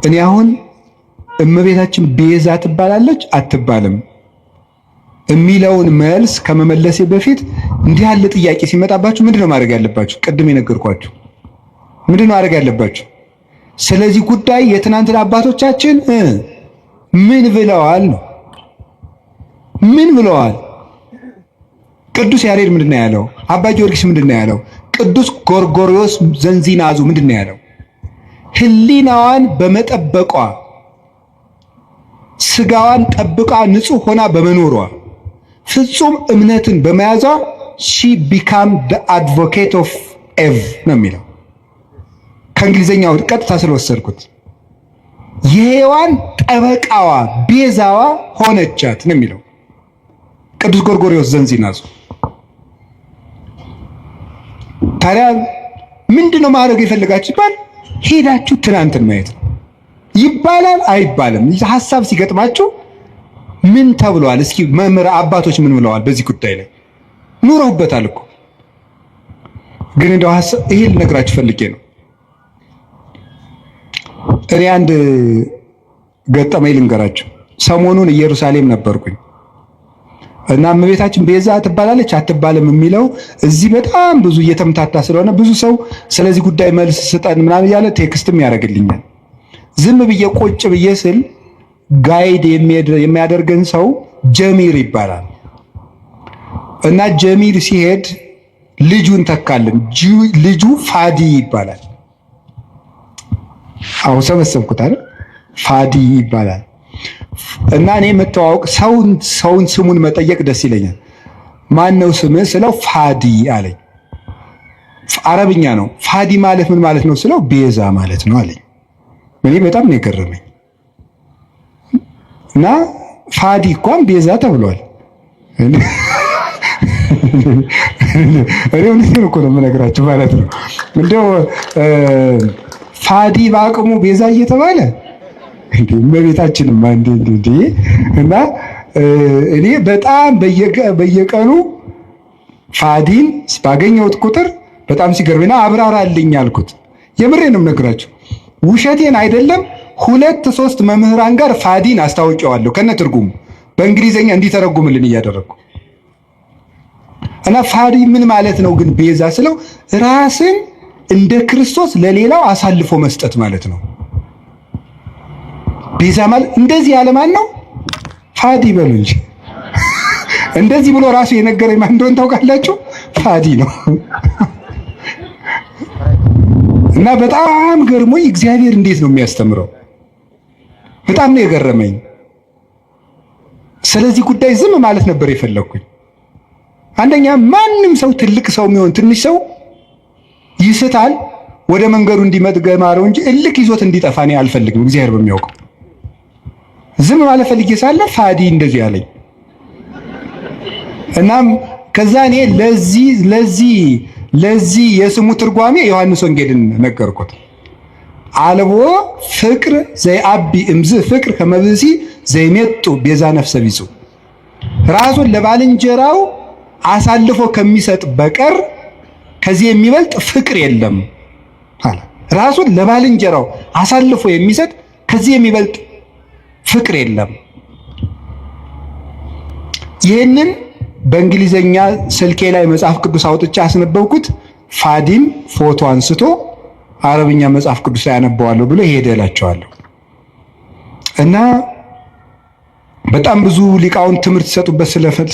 እኔ አሁን እመቤታችን ቤዛ ትባላለች አትባልም የሚለውን መልስ ከመመለሴ በፊት እንዲህ ያለ ጥያቄ ሲመጣባችሁ ምንድነው ማድረግ ያለባችሁ? ቅድም የነገርኳችሁ ምንድነው ማድረግ ያለባችሁ? ስለዚህ ጉዳይ የትናንትና አባቶቻችን ምን ብለዋል ነው? ምን ብለዋል? ቅዱስ ያሬድ ምንድነው ያለው? አባ ጊዮርጊስ ምንድነው ያለው? ቅዱስ ጎርጎርዮስ ዘንዚናዙ ምንድነው ያለው? ሕሊናዋን በመጠበቋ ስጋዋን ጠብቃ ንጹህ ሆና በመኖሯ ፍጹም እምነትን በመያዟ she became the advocate of Eve ነው የሚለው። ከእንግሊዘኛው ቀጥታ ስለወሰድኩት የሔዋን ጠበቃዋ ቤዛዋ ሆነቻት ነው የሚለው ቅዱስ ጎርጎርዮስ ዘንዚናዙ። ታዲያ ምንድነው ማድረግ የፈለጋችሁ ይባል? ሄዳችሁ ትናንትን ማየት ነው። ይባላል አይባልም? ሐሳብ ሲገጥማችሁ ምን ተብሏል? እስኪ መምህር አባቶች ምን ብለዋል በዚህ ጉዳይ ላይ? ኑረውበታል እኮ። ግን እንደው ይሄ ልነግራችሁ ፈልጌ ነው። እኔ አንድ ገጠመኝ ልንገራችሁ። ሰሞኑን ኢየሩሳሌም ነበርኩኝ እና እመቤታችን ቤዛ ትባላለች አትባልም የሚለው እዚህ በጣም ብዙ እየተምታታ ስለሆነ ብዙ ሰው ስለዚህ ጉዳይ መልስ ስጠን ምናምን እያለ ቴክስትም ያደርግልኛል። ዝም ብዬ ቁጭ ብዬ ስል ጋይድ የሚያደርገን ሰው ጀሚር ይባላል እና ጀሚር ሲሄድ ልጁን ተካልን። ልጁ ፋዲ ይባላል። አሁን ሰበሰብኩት አይደል? ፋዲ ይባላል እና እኔ መተዋወቅ ሰውን ስሙን መጠየቅ ደስ ይለኛል። ማን ነው ስምህ ስለው ፋዲ አለኝ። አረብኛ ነው። ፋዲ ማለት ምን ማለት ነው ስለው ቤዛ ማለት ነው አለኝ። እኔ በጣም ነው የገረመኝ። እና ፋዲ እንኳን ቤዛ ተብሏል። እኔ እውነቴን እኮ ነው የምነግራችሁ ማለት ነው። እንደው ፋዲ በአቅሙ ቤዛ እየተባለ እመቤታችንም እንዴ! እና እኔ በጣም በየቀኑ ፋዲን ባገኘሁት ቁጥር በጣም ሲገርምና አብራራልኝ አልኩት። የምሬንም ነግራችሁ ውሸቴን አይደለም። 2-3 መምህራን ጋር ፋዲን አስታውቀዋለሁ ከነ ትርጉሙ በእንግሊዘኛ እንዲተረጉምልን እያደረኩ እና ፋዲ ምን ማለት ነው ግን ቤዛ ስለው ራስን እንደ ክርስቶስ ለሌላው አሳልፎ መስጠት ማለት ነው። ቤዛ ማለት እንደዚህ ያለ ማን ነው? ፋዲ በሉ እንጂ እንደዚህ ብሎ ራሱ የነገረኝ ማን እንደሆነ ታውቃላችሁ? ፋዲ ነው። እና በጣም ገርሞኝ እግዚአብሔር እንዴት ነው የሚያስተምረው? በጣም ነው የገረመኝ። ስለዚህ ጉዳይ ዝም ማለት ነበር የፈለኩኝ። አንደኛ ማንም ሰው ትልቅ ሰው የሚሆን ትንሽ ሰው ይስታል፣ ወደ መንገዱ እንዲመጥገማረው እንጂ እልክ ይዞት እንዲጠፋ እኔ አልፈልግም። እግዚአብሔር በሚያውቀው ዝም ማለት ፈልጌ ሳለ ፋዲ እንደዚህ ያለኝ እናም ከዛ እኔ ለዚህ የስሙ ትርጓሜ ዮሐንስ ወንጌልን ነገርኩት። አልቦ ፍቅር ዘይአቢ እምዝ ፍቅር ከመብሲ ዘይሜጡ ቤዛ ነፍሰ ቢጹ ራሱን ለባልንጀራው አሳልፎ ከሚሰጥ በቀር ከዚህ የሚበልጥ ፍቅር የለም አለ። ራሱን ለባልንጀራው አሳልፎ የሚሰጥ ከዚህ የሚበልጥ ፍቅር የለም። ይህንን በእንግሊዘኛ ስልኬ ላይ መጽሐፍ ቅዱስ አውጥቼ አስነበብኩት። ፋዲም ፎቶ አንስቶ አረብኛ መጽሐፍ ቅዱስ ላይ አነበዋለሁ ብሎ ይሄድ እላቸዋለሁ። እና በጣም ብዙ ሊቃውንት ትምህርት ሲሰጡበት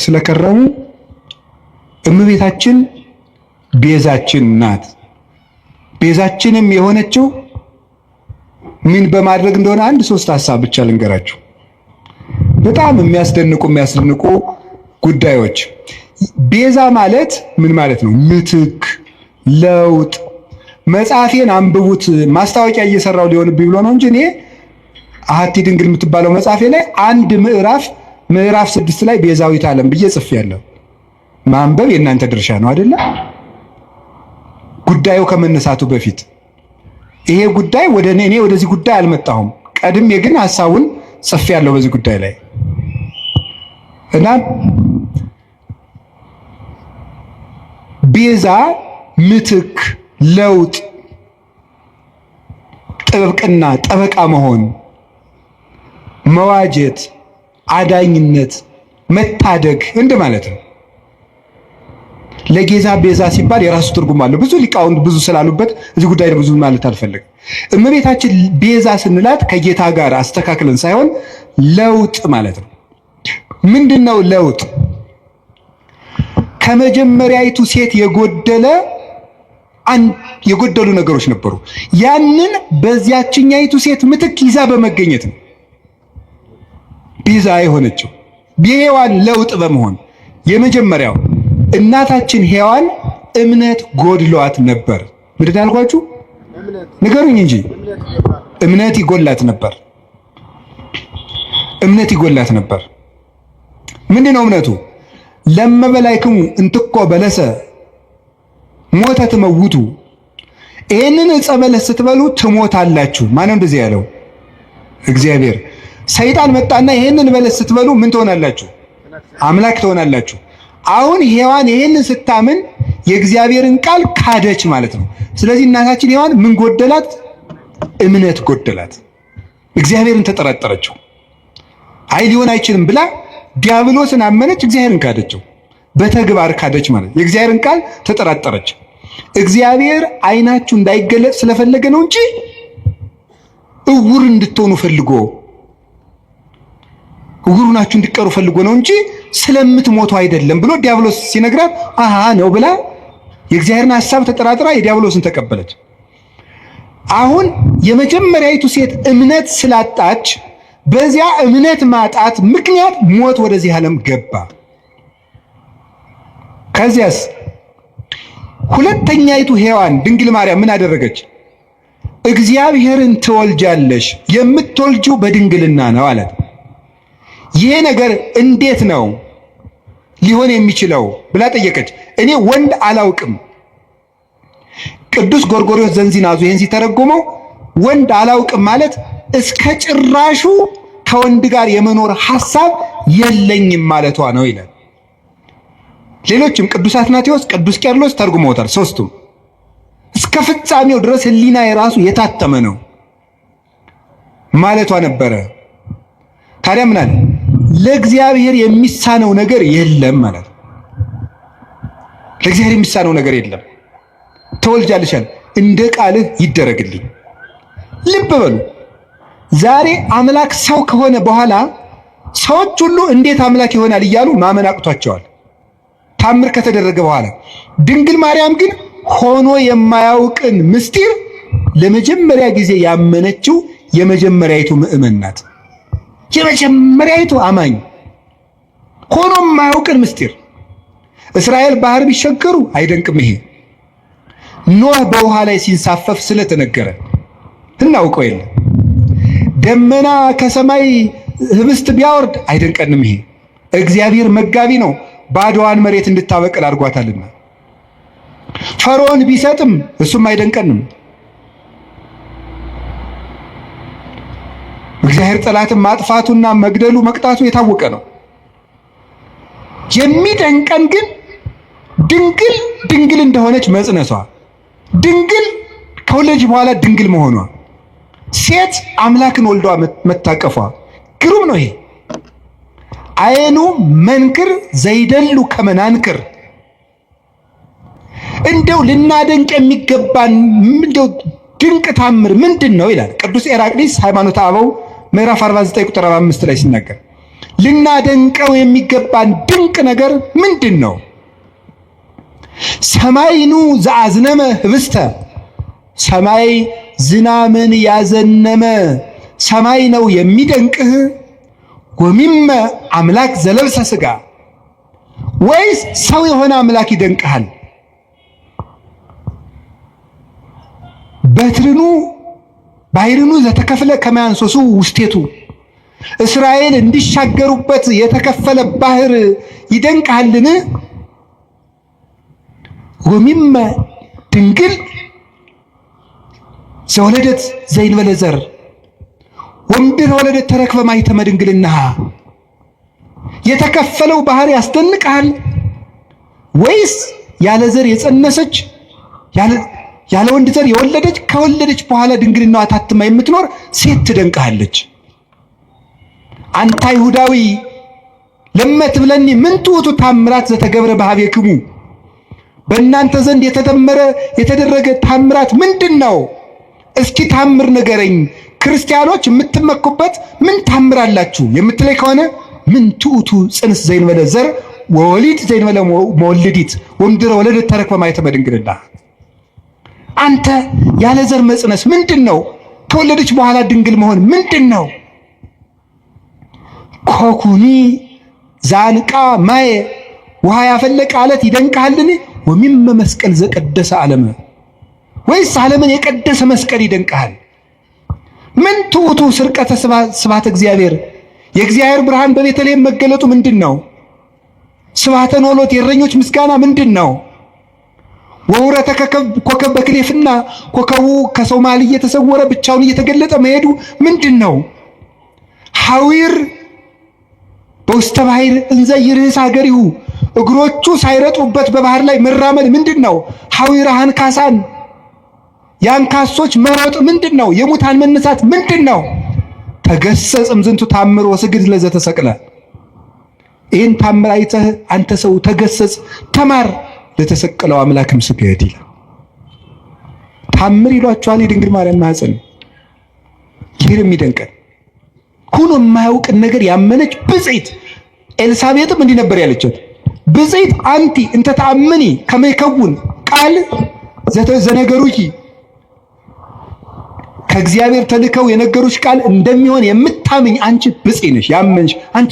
ስለከረሙ እመቤታችን ቤዛችን ናት። ቤዛችንም የሆነችው ምን በማድረግ እንደሆነ 1-3 ሐሳብ ብቻ ልንገራችሁ። በጣም የሚያስደንቁ ጉዳዮች። ቤዛ ማለት ምን ማለት ነው? ምትክ፣ ለውጥ። መጽሐፌን አንብቡት። ማስታወቂያ እየሰራው ሊሆንብኝ ብሎ ነው እንጂ እኔ አሐቲ ድንግል የምትባለው መጽሐፌ ላይ አንድ ምዕራፍ 6 ላይ ቤዛዊት ዓለም ብዬ ጽፌያለሁ። ማንበብ የእናንተ ድርሻ ነው አይደለ? ጉዳዩ ከመነሳቱ በፊት ይሄ ጉዳይ እኔ ወደዚህ ጉዳይ አልመጣሁም። ቀድሜ ግን ሐሳቡን ጽፌያለሁ በዚህ ጉዳይ ላይ እና ቤዛ ምትክ፣ ለውጥ፣ ጥብቅና ጠበቃ መሆን፣ መዋጀት፣ አዳኝነት፣ መታደግ እንደማለት ነው። ለጌዛ ቤዛ ሲባል የራሱ ትርጉም አለው። ብዙ ሊቃውንት ብዙ ስላሉበት እዚህ ጉዳይ ብዙ ማለት አልፈልግም። እመቤታችን ቤዛ ስንላት ከጌታ ጋር አስተካክለን ሳይሆን ለውጥ ማለት ነው። ምንድነው ለውጥ? ከመጀመሪያይቱ ሴት የጎደሉ ነገሮች ነበሩ። ያንን በዚያችኛይቱ ሴት ምትክ ይዛ በመገኘት ነው ቤዛ የሆነችው። የሔዋን ለውጥ በመሆን የመጀመሪያው እናታችን ሔዋን እምነት ጎድሏት ነበር። ምንድን ያልኳችሁ ንገሩኝ እንጂ እምነት ይጎላት ነበር። እምነት ይጎላት ነበር። ምንድነው እምነቱ? ለመበላይክሙ እንትኮ በለሰ ሞተ ትመውቱ፣ ይህንን ዕፀ በለስ ስትበሉ ትሞታላችሁ። ማነው እንደዚህ ያለው? እግዚአብሔር። ሰይጣን መጣና ይህንን በለስ ስትበሉ ምን ትሆናላችሁ? አምላክ ትሆናላችሁ። አሁን ሔዋን ይህንን ስታምን የእግዚአብሔርን ቃል ካደች ማለት ነው። ስለዚህ እናታችን ሔዋን ምን ጎደላት? እምነት ጎደላት። እግዚአብሔርን ተጠራጠረችው። አይ ሊሆን አይችልም ብላ ዲያብሎስን አመነች፣ እግዚአብሔርን ካደችው። በተግባር ካደች ማለት የእግዚአብሔርን ቃል ተጠራጠረች። እግዚአብሔር ዓይናችሁ እንዳይገለጽ ስለፈለገ ነው እንጂ እውር እንድትሆኑ ፈልጎ እውሩናችሁ እንዲቀሩ ፈልጎ ነው እንጂ ስለምትሞቱ አይደለም ብሎ ዲያብሎስ ሲነግራት አሃ ነው ብላ የእግዚአብሔርን ሐሳብ ተጠራጥራ የዲያብሎስን ተቀበለች። አሁን የመጀመሪያይቱ ሴት እምነት ስላጣች በዚያ እምነት ማጣት ምክንያት ሞት ወደዚህ ዓለም ገባ። ከዚያስ ሁለተኛይቱ ሔዋን ድንግል ማርያም ምን አደረገች? እግዚአብሔርን ትወልጃለሽ፣ የምትወልጂው በድንግልና ነው አላት። ይሄ ነገር እንዴት ነው ሊሆን የሚችለው ብላ ጠየቀች። እኔ ወንድ አላውቅም። ቅዱስ ጎርጎርዮስ ዘንዚናዙ ይህን ሲተረጎመው ወንድ አላውቅም ማለት እስከ ጭራሹ ከወንድ ጋር የመኖር ሐሳብ የለኝም ማለቷ ነው ይላል። ሌሎችም ቅዱስ አትናቴዎስ፣ ቅዱስ ቄርሎስ ተርጉመውታል። ሶስቱም እስከ ፍጻሜው ድረስ ሕሊና የራሱ የታተመ ነው ማለቷ ነበረ። ታዲያ ምን አለ? ለእግዚአብሔር የሚሳነው ነገር የለም ማለት ነው። ለእግዚአብሔር የሚሳነው ነገር የለም። ተወልጃለሽ፣ እንደ ቃልህ ይደረግልኝ። ልብ በሉ። ዛሬ አምላክ ሰው ከሆነ በኋላ ሰዎች ሁሉ እንዴት አምላክ ይሆናል እያሉ ማመን አቅቷቸዋል፣ ታምር ከተደረገ በኋላ። ድንግል ማርያም ግን ሆኖ የማያውቅን ምስጢር ለመጀመሪያ ጊዜ ያመነችው የመጀመሪያይቱ ምእመን ናት። የመጀመሪያይቱ አማኝ ሆኖ የማያውቅን ምስጢር። እስራኤል ባህር ቢሸገሩ አይደንቅም። ይሄ ኖህ በውሃ ላይ ሲንሳፈፍ ስለተነገረ እናውቀው የለ። ደመና ከሰማይ ህብስት ቢያወርድ አይደንቀንም። ይሄ እግዚአብሔር መጋቢ ነው፣ ባዶዋን መሬት እንድታበቅል አድርጓታልና። ፈርዖን ቢሰጥም እሱም አይደንቀንም። እግዚአብሔር ጠላትን ማጥፋቱና መግደሉ መቅጣቱ የታወቀ ነው። የሚደንቀን ግን ድንግል እንደሆነች መጽነሷ፣ ድንግል ከወለደች በኋላ ድንግል መሆኗ፣ ሴት አምላክን ወልዷ መታቀፏ ግሩም ነው። ይሄ አይኑ መንክር ዘይደሉ ከመናንክር። እንደው ልናደንቅ የሚገባን እንደው ድንቅ ታምር ምንድን ነው ይላል ቅዱስ ኤራቅሊስ ሃይማኖተ አበው ምዕራፍ 49 ቁጥር 5 ላይ ሲናገር፣ ልናደንቀው የሚገባን ድንቅ ነገር ምንድን ነው? ሰማይኑ ዘአዝነመ ህብስተ፣ ሰማይ ዝናምን ያዘነመ ሰማይ ነው የሚደንቅህ? ወሚመ አምላክ ዘለብሰ ሥጋ፣ ወይስ ሰው የሆነ አምላክ ይደንቅሃል? በትርኑ ባሕርኑ ዘተከፍለ ከመያንሶሱ ውስቴቱ፣ እስራኤል እንዲሻገሩበት የተከፈለ ባህር ይደንቅሃልን? ወሚመ ድንግል ዘወለደት ዘይንበለ ዘር ወምድር ወለደት ተረክበ ማኅተመ ድንግልናሃ፣ የተከፈለው ባህር ያስደንቅሃል? ወይስ ያለ ዘር የጸነሰች ያለ ወንድ ዘር የወለደች ከወለደች በኋላ ድንግልናዋ ታትማ የምትኖር ሴት ትደንቅሃለች። አንተ አይሁዳዊ ለመት ብለኒ ምን ትውቱ ታምራት ዘተገብረ በኀቤክሙ፣ በእናንተ ዘንድ የተደረገ ታምራት ምንድን ነው? እስኪ ታምር ንገረኝ። ክርስቲያኖች የምትመኩበት ምን ታምራላችሁ የምትለይ ከሆነ ምን ትውቱ ጽንስ ዘይንበለ ዘር ወወሊድ ዘይንበለ መወልዲት ወምድረ ወለደት ተረክበ ማኅተመ ድንግልና። አንተ ያለ ዘር መጽነስ ምንድን ነው? ከወለደች በኋላ ድንግል መሆን ምንድን ነው? ኮኩኒ ዛንቃ ማየ ውሃ ያፈለቀ አለት ይደንቅሃልን? ወሚመ መስቀል ዘቀደሰ ዓለመ፣ ወይስ ዓለምን የቀደሰ መስቀል ይደንቅሃል? ምን ትውቱ ስርቀተ ስብሐተ እግዚአብሔር፣ የእግዚአብሔር ብርሃን በቤተልሔም መገለጡ ምንድን ነው? ስብሐተ ኖሎት የእረኞች ምስጋና ምንድን ነው? ወውረተ ኮከብ በክሌፍና ኮከቡ ከሰው መሃል እየተሰወረ ብቻውን እየተገለጠ መሄዱ ምንድን ነው? ሐዊር በውስተ ባሕር እንዘ ይርህስ ሀገሪሁ፣ እግሮቹ ሳይረጡበት በባህር ላይ መራመድ ምንድን ነው? ሐዊረ አንካሳን የአንካሶች መሮጥ ምንድን ነው? የሙታን መነሳት ምንድን ነው? ተገሰጽ እምዝንቱ ታምር ወስግድ ለዘተሰቅለ። ይህን ታምር አይተህ አንተ ሰው ተገሰጽ፣ ተማር፣ ለተሰቀለው አምላክም ስገድ ይላል። ታምር ይሏቸዋል የድንግል ማርያም ማኅፀን። ይህ የሚደንቀን ሁኖ የማያውቅን ነገር ያመነች ብፅዕት ኤልሳቤጥም እንዲህ ነበር ያለቻት፣ ብፅዕት አንቲ እንተ ተአምኒ ከመ ይከውን ቃል ዘነገሩኪ፣ ከእግዚአብሔር ተልከው የነገሩሽ ቃል እንደሚሆን የምታምኝ አንቺ ብፅዕት ነሽ። ያመንሽ አንቺ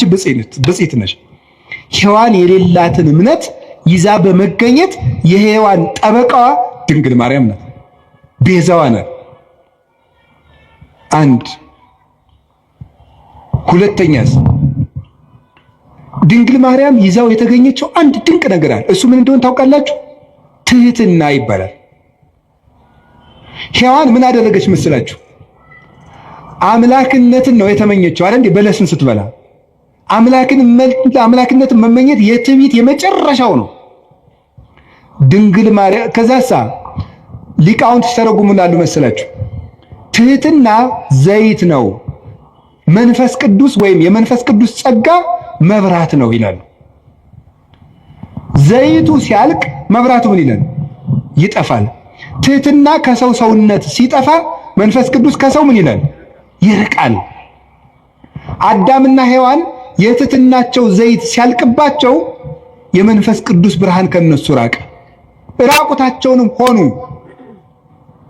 ብፅዕት ነሽ። ሔዋን የሌላትን እምነት ይዛ በመገኘት የሔዋን ጠበቃዋ ድንግል ማርያም ናት፣ ቤዛዋ ናት። አንድ ሁለተኛስ ድንግል ማርያም ይዛው የተገኘችው አንድ ድንቅ ነገር አለ። እሱ ምን እንደሆነ ታውቃላችሁ? ትህትና ይባላል። ሔዋን ምን አደረገች መስላችሁ? አምላክነትን ነው የተመኘችው አይደል? በለስን ስትበላ አምላክነትን መመኘት የትዕቢት የመጨረሻው ነው። ድንግል ማርያም ከዛሳ ሊቃውንት ሲተረጉሙላሉ መስላችሁ? ትህትና ዘይት ነው፣ መንፈስ ቅዱስ ወይም የመንፈስ ቅዱስ ጸጋ መብራት ነው ይላሉ። ዘይቱ ሲያልቅ መብራቱ ምን ይላል? ይጠፋል። ትህትና ከሰው ሰውነት ሲጠፋ መንፈስ ቅዱስ ከሰው ምን ይላል? ይርቃል። አዳምና ሔዋን የትህትናቸው ዘይት ሲያልቅባቸው የመንፈስ ቅዱስ ብርሃን ከነሱ ራቀ። ራቁታቸውንም ሆኑ።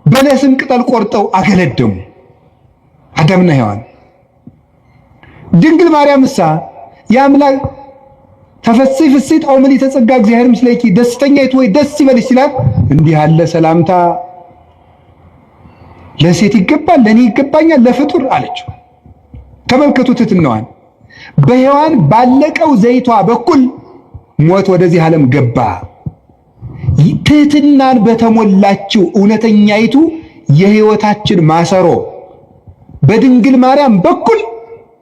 በለስም ቅጠል ቆርጠው አገለደሙ አዳምና ሔዋን። ድንግል ማርያምሳ የአምላክ ተፈሥሒ ፍሥሕት ኦ ምልዕተ ጸጋ እግዚአብሔር ምስሌኪ ደስተኛይቱ ወይ ደስ ይበልሽ ሲላት እንዲህ ያለ ሰላምታ ለሴት ይገባል፣ ለኔ ይገባኛል፣ ለፍጡር አለችው። ተመልከቱ ትሕትናዋን። በሔዋን ባለቀው ዘይቷ በኩል ሞት ወደዚህ ዓለም ገባ። ትሕትናን በተሞላችው እውነተኛይቱ የሕይወታችን ማሰሮ በድንግል ማርያም በኩል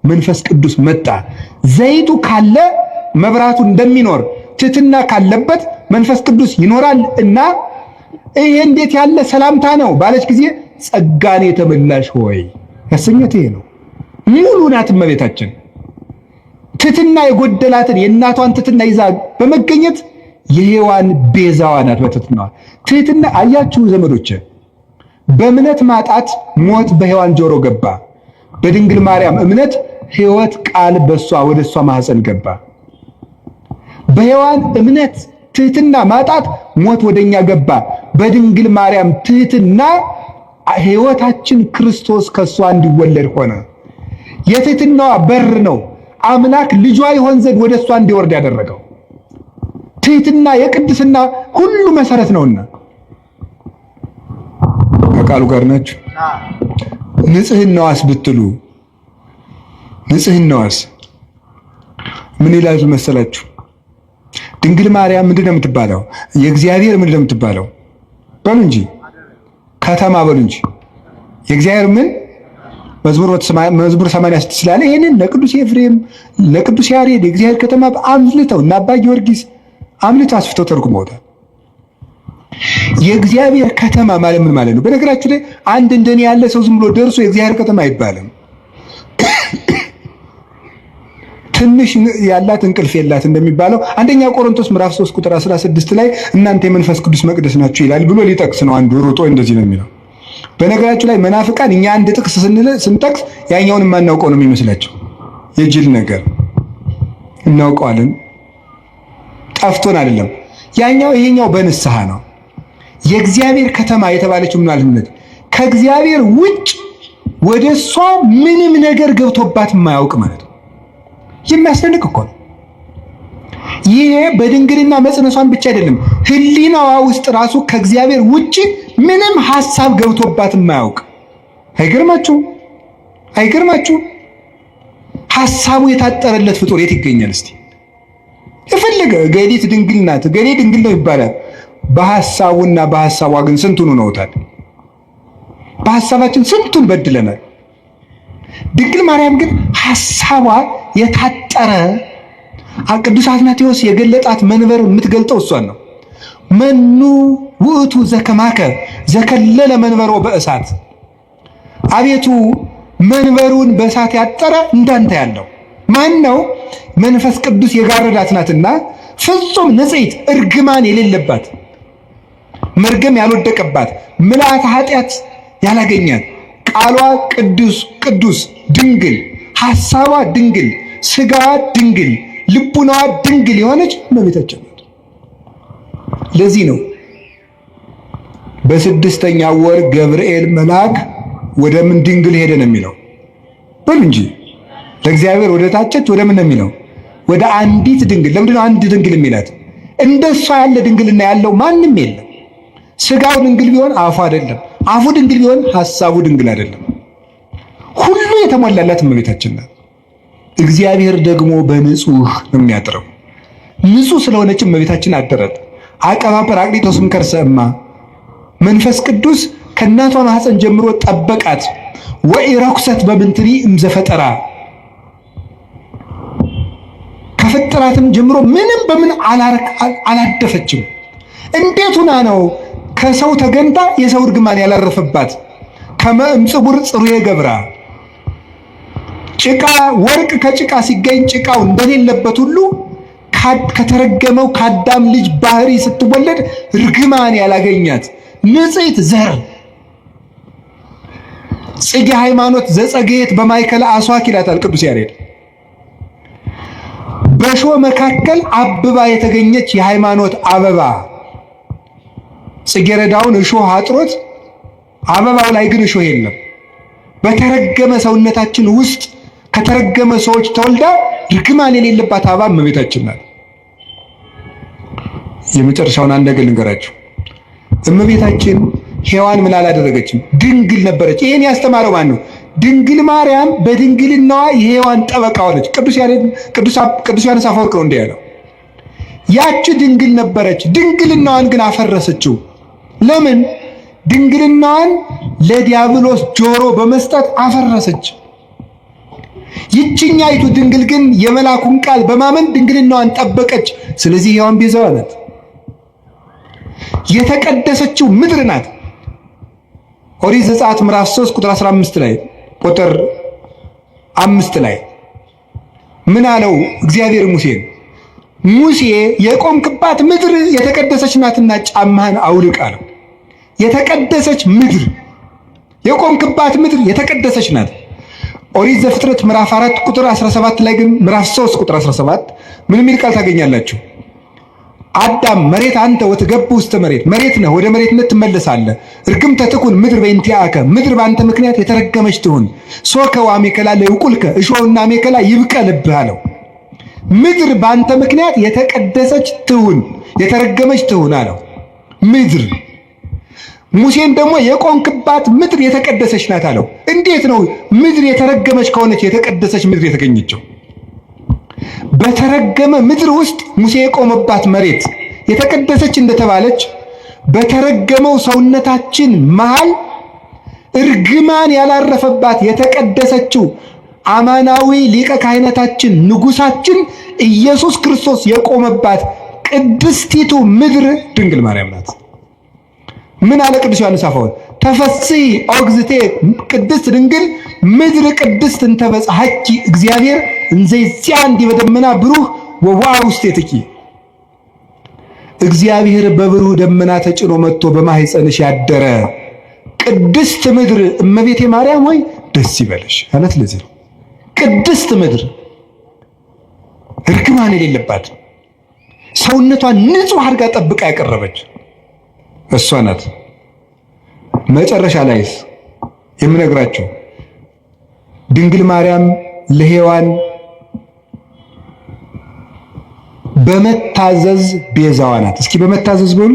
መንፈስ ቅዱስ መጣ። ዘይቱ ካለ መብራቱ እንደሚኖር ትሕትና ካለበት መንፈስ ቅዱስ ይኖራል። እና ይሄ እንዴት ያለ ሰላምታ ነው ባለች ጊዜ ጸጋን የተመላሽ ሆይ ያሰኘት ይሄ ነው። ሙሉ ናት እመቤታችን። ትሕትና የጎደላትን የእናቷን ትሕትና ይዛ በመገኘት የሔዋን ቤዛዋ ናት። በትሕትናዋ ትሕትና አያችሁ ዘመዶች፣ በእምነት ማጣት ሞት በሔዋን ጆሮ ገባ። በድንግል ማርያም እምነት ሕይወት ቃል በሷ ወደ እሷ ማህፀን ገባ። በሔዋን እምነት ትሕትና ማጣት ሞት ወደኛ ገባ። በድንግል ማርያም ትሕትና ሕይወታችን ክርስቶስ ከሷ እንዲወለድ ሆነ። የትሕትናዋ በር ነው አምላክ ልጇ ይሆን ዘንድ ወደ እሷ እንዲወርድ ያደረገው። ትሕትና የቅድስና ሁሉ መሰረት ነውና ከቃሉ ጋር ናችሁ። ንጽሕናዋስ ብትሉ ንጽሕናዋስ ምን ይላል መሰላችሁ? ድንግል ማርያም ምንድን ነው የምትባለው? የእግዚአብሔር ምንድን ነው የምትባለው? በሉ እንጂ ከተማ በሉ እንጂ የእግዚአብሔር ምን መዝሙር 86 ስላለ ይሄንን ለቅዱስ ኤፍሬም ለቅዱስ ያሬድ የእግዚአብሔር ከተማ አምልተው እና አባ ጊዮርጊስ አምልተው አስፍተው ተርጉመውታል። የእግዚአብሔር ከተማ ማለት ምን ማለት ነው? በነገራችሁ ላይ አንድ እንደኔ ያለ ሰው ዝም ብሎ ደርሶ የእግዚአብሔር ከተማ አይባልም። ትንሽ ያላት እንቅልፍ የላት እንደሚባለው አንደኛ ቆሮንቶስ ምዕራፍ 3 ቁጥር 16 ላይ እናንተ የመንፈስ ቅዱስ መቅደስ ናችሁ ይላል ብሎ ሊጠቅስ ነው። አንዱ ሩጦ እንደዚህ ነው የሚለው። በነገራችሁ ላይ መናፍቃን እኛ አንድ ጥቅስ ስንጠቅስ ያኛውን የማናውቀው ነው የሚመስላቸው። የጅል ነገር እናውቀዋለን፣ ጠፍቶን አይደለም። ያኛው ይሄኛው በንስሐ ነው። የእግዚአብሔር ከተማ የተባለችው ምን ማለት ነው? ከእግዚአብሔር ውጭ ወደሷ ምንም ነገር ገብቶባት የማያውቅ ማለት ነው። የሚያስደንቅ እኮ ነው። ይሄ በድንግልና መጽነሷን ብቻ አይደለም፣ ሕሊናዋ ውስጥ ራሱ ከእግዚአብሔር ውጭ ምንም ሐሳብ ገብቶባት የማያውቅ። አይገርማችሁ? አይገርማችሁ? ሐሳቡ የታጠረለት ፍጡር የት ይገኛል? እስቲ የፈለገ ገሊት ድንግል ናት፣ ገሌ ድንግል ነው ይባላል። በሐሳቡና በሐሳቧ ግን ስንቱን ነውታል? በሐሳባችን ስንቱን በድለናል። ድንግል ማርያም ግን ሐሳቧ የታጠረ ቅዱስ አትናቴዎስ የገለጣት መንበር የምትገልጠው እሷን ነው። መኑ ውእቱ ዘከማከ ዘከለለ መንበሮ በእሳት፣ አቤቱ መንበሩን በእሳት ያጠረ እንዳንተ ያለው ማን ነው? መንፈስ ቅዱስ የጋረዳት ናትና ፍጹም ንጽሕት እርግማን የሌለባት መርገም ያልወደቀባት ምልአተ ኃጢአት ያላገኛት ቃሏ ቅዱስ ቅዱስ ድንግል፣ ሐሳቧ ድንግል፣ ስጋዋ ድንግል፣ ልቡናዋ ድንግል የሆነች እመቤታችን ናት። ለዚህ ነው በስድስተኛው ወር ገብርኤል መልአክ ወደ ምን ድንግል ሄደ ነው የሚለው። በሉ እንጂ ለእግዚአብሔር ወደ ታጨች ወደ ምን ነው የሚለው? ወደ አንዲት ድንግል። ለምንድን ነው አንድ ድንግል የሚላት? እንደሷ ያለ ድንግልና ያለው ማንም የለም። ስጋው ድንግል ቢሆን አፉ አይደለም፣ አፉ ድንግል ቢሆን ሐሳቡ ድንግል አይደለም። ሁሉ የተሟላላት እመቤታችን ናት። እግዚአብሔር ደግሞ በንጹህ ነው የሚያጥረው። ንጹህ ስለሆነች እመቤታችን አደረት። አቀባ ጰራቅሊጦስም ከርሰ እማ፣ መንፈስ ቅዱስ ከእናቷ ማኅፀን ጀምሮ ጠበቃት። ወኢረኩሰት በምንትኒ እምዘፈጠራ፣ ከፍጥራትም ጀምሮ ምንም በምን አላደፈችም። እንዴት ሆና ነው ከሰው ተገንታ የሰው እርግማን ያላረፈባት? ከመ እምጽቡር ጽሩየ ገብራ፣ ጭቃ ወርቅ ከጭቃ ሲገኝ ጭቃው እንደሌለበት ሁሉ ከተረገመው ከአዳም ልጅ ባህሪ ስትወለድ እርግማን ያላገኛት ንጽሕት ዘር ጽጌ ሃይማኖት ዘጸገየት በማእከለ አስዋክ ይላታል ቅዱስ ያሬድ። በእሾህ መካከል አብባ የተገኘች የሃይማኖት አበባ። ጽጌረዳውን እሾህ አጥሮት አበባው ላይ ግን እሾህ የለም። በተረገመ ሰውነታችን ውስጥ ከተረገመ ሰዎች ተወልዳ ርግማን የሌለባት አበባ እመቤታችን ናት። የመጨረሻውን አንድ ነገር ልንገራችሁ። እመቤታችን ሔዋን ምን አላደረገችም? ድንግል ነበረች። ይሄን ያስተማረው ማን ነው? ድንግል ማርያም በድንግልናዋ የሔዋን ጠበቃ ሆነች። ቅዱስ ዮሐንስ አፈወርቅ ነው እንዲህ ያለው። ያቺ ድንግል ነበረች፣ ድንግልናዋን ግን አፈረሰችው። ለምን? ድንግልናዋን ለዲያብሎስ ጆሮ በመስጠት አፈረሰች። ይችኛይቱ ድንግል ግን የመልአኩን ቃል በማመን ድንግልናዋን ጠበቀች። ስለዚህ ሔዋን ቤዛዋ ናት። የተቀደሰችው ምድር ናት። ኦሪት ዘጸአት ምዕራፍ 3 ቁጥር 15 ላይ ቁጥር 5 ላይ ምን አለው እግዚአብሔር ሙሴን? ሙሴ የቆምክባት ምድር የተቀደሰች ናትና ጫማህን አውልቅ አለው። የተቀደሰች ምድር፣ የቆምክባት ምድር የተቀደሰች ናት። ኦሪት ዘፍጥረት ምዕራፍ 4 ቁጥር 17 ላይ ግን ምዕራፍ 3 ቁጥር 17 ምን የሚል ቃል ታገኛላችሁ? አዳም መሬት አንተ ወትገብ ውስተ መሬት፣ መሬት ነህ ወደ መሬትነት ትመለሳለህ። እርግምተ ትኩን ምድር በእንቲአከ፣ ምድር በአንተ ምክንያት የተረገመች ትሁን። ሶከ ወአሜከላ ለይቁልከ፣ እሾህና አሜከላ ይብቀልብህ አለው። ምድር በአንተ ምክንያት የተቀደሰች ትሁን፣ የተረገመች ትሁን አለው። ምድር ሙሴን ደግሞ የቆምክባት ምድር የተቀደሰች ናት አለው። እንዴት ነው ምድር የተረገመች ከሆነች የተቀደሰች ምድር የተገኘችው? በተረገመ ምድር ውስጥ ሙሴ የቆመባት መሬት የተቀደሰች እንደተባለች በተረገመው ሰውነታችን መሃል እርግማን ያላረፈባት የተቀደሰችው አማናዊ ሊቀ ካህናታችን ንጉሳችን ኢየሱስ ክርስቶስ የቆመባት ቅድስቲቱ ምድር ድንግል ማርያም ናት። ምን አለ ቅዱስ ዮሐንስ አፈወርቅ? ተፈሲ ኦግዝቴ ቅድስት ድንግል ምድር ቅድስት እንተበጽሐኪ እግዚአብሔር እንዘይዚያ እንዲ በደመና ብሩህ ወዋህ ውስቴትኪ። እግዚአብሔር በብሩህ ደመና ተጭኖ መጥቶ በማህፀንሽ ያደረ ቅድስት ምድር እመቤቴ ማርያም ሆይ ደስ ይበልሽ ማለት ለዚህ ነው። ቅድስት ምድር እርግማን የሌለባት ሰውነቷን ንጹህ አድርጋ ጠብቃ ያቀረበች እሷ ናት። መጨረሻ ላይስ የምነግራቸው ድንግል ማርያም ለሔዋን በመታዘዝ ቤዛዋ ናት። እስኪ በመታዘዝ በሉ